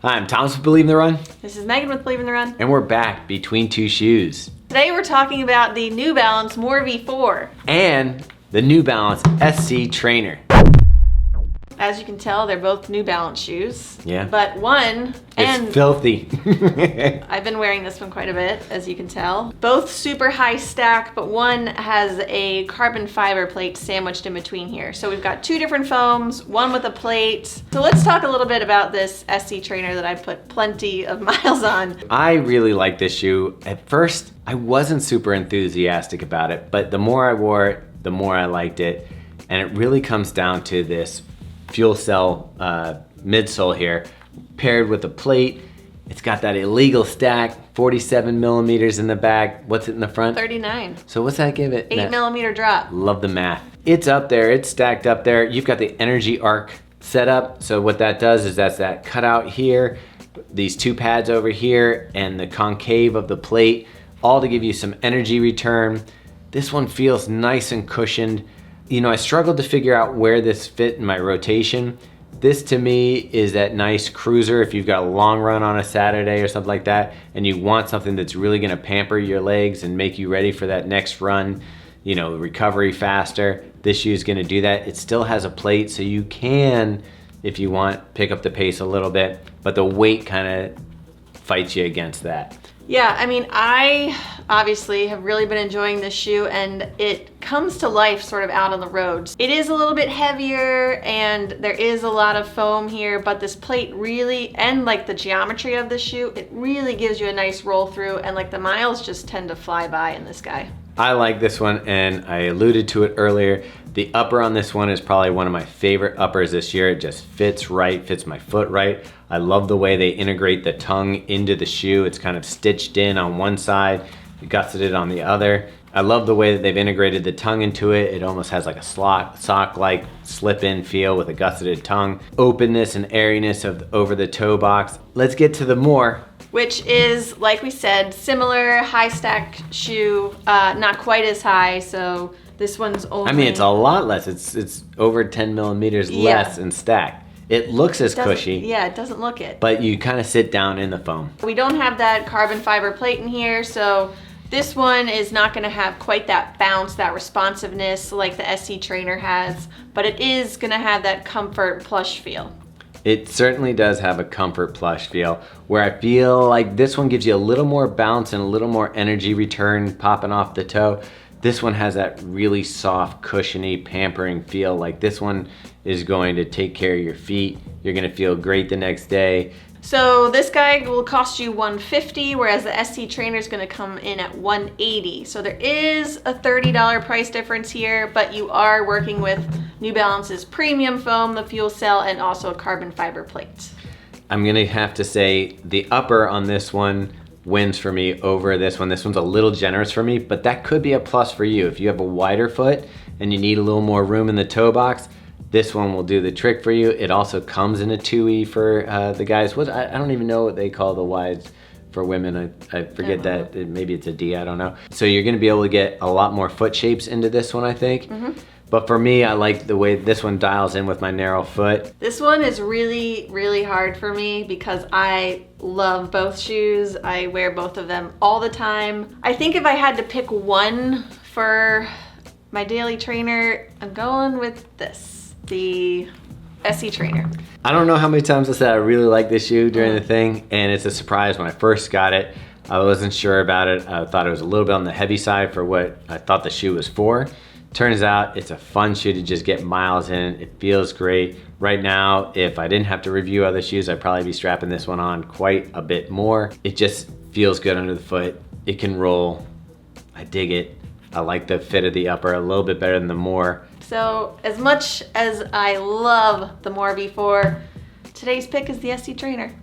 Hi, I'm Thomas with Believe in the Run. This is Megan with Believe in the Run. And we're back between two shoes. Today we're talking about the New Balance More V4. And the New Balance SC Trainer. As you can tell, they're both New Balance shoes. Yeah. But one, It's filthy. I've been wearing this one quite a bit, as you can tell. Both super high stack, but one has a carbon fiber plate sandwiched in between here. So we've got two different foams, one with a plate. So let's talk a little bit about this SC Trainer that I put plenty of miles on. I really like this shoe. At first, I wasn't super enthusiastic about it, but the more I wore it, the more I liked it. And it really comes down to this fuel cell midsole here, paired with a plate. It's got that illegal stack, 47 millimeters in the back. What's it in the front? 39. So what's that give it? 8 millimeter drop. Love the math. It's up there, it's stacked up there. You've got the energy arc set up. So what that does is that's that cutout here, these two pads over here, and the concave of the plate, all to give you some energy return. This one feels nice and cushioned. You know, I struggled to figure out where this fit in my rotation. This to me is that nice cruiser if you've got a long run on a Saturday or something like that and you want something that's really gonna pamper your legs and make you ready for that next run, you know, recovery faster. This shoe is gonna do that. It still has a plate so you can, if you want, pick up the pace a little bit, but the weight kind of fights you against that. Yeah, I mean, I obviously have really been enjoying this shoe and it comes to life sort of out on the roads. It is a little bit heavier and there is a lot of foam here, but this plate really, and like the geometry of the shoe, it really gives you a nice roll through and like the miles just tend to fly by in this guy. I like this one and I alluded to it earlier. The upper on this one is probably one of my favorite uppers this year. It just fits right, fits my foot right. I love the way they integrate the tongue into the shoe. It's kind of stitched in on one side, gusseted on the other. I love the way that they've integrated the tongue into it. It almost has like a sock-like slip-in feel with a gusseted tongue. Openness and airiness of over the toe box. Let's get to the more. Which is, like we said, similar high stack shoe, not quite as high, so this one's only... I mean, it's a lot less. It's over 10 millimeters less in stack. It looks as cushy. Yeah, it doesn't look it. But you kind of sit down in the foam. We don't have that carbon fiber plate in here, so this one is not gonna have quite that bounce, that responsiveness like the SC Trainer has, but it is gonna have that comfort plush feel. It certainly does have a comfort plush feel, where I feel like this one gives you a little more bounce and a little more energy return popping off the toe. This one has that really soft, cushiony, pampering feel. Like this one is going to take care of your feet. You're gonna feel great the next day. So this guy will cost you $150, whereas the SC Trainer is gonna come in at $180. So there is a $30 price difference here, but you are working with New Balance's premium foam, the fuel cell, and also a carbon fiber plate. I'm gonna have to say the upper on this one wins for me over this one. This one's a little generous for me, but that could be a plus for you. If you have a wider foot and you need a little more room in the toe box, this one will do the trick for you. It also comes in a 2E for the guys. I don't even know what they call the wides for women. I forget that. Maybe it's a D, I don't know. So you're gonna be able to get a lot more foot shapes into this one, I think. But for me, I like the way this one dials in with my narrow foot. This one is really, really hard for me because I love both shoes. I wear both of them all the time. I think if I had to pick one for my daily trainer, I'm going with this, the SC Trainer. I don't know how many times I said I really like this shoe during the thing, and it's a surprise when I first got it. I wasn't sure about it. I thought it was a little bit on the heavy side for what I thought the shoe was for. Turns out it's a fun shoe to just get miles in. It feels great. Right now, if I didn't have to review other shoes, I'd probably be strapping this one on quite a bit more. It just feels good under the foot. It can roll. I dig it. I like the fit of the upper a little bit better than the More. So as much as I love the More V4, today's pick is the SC Trainer.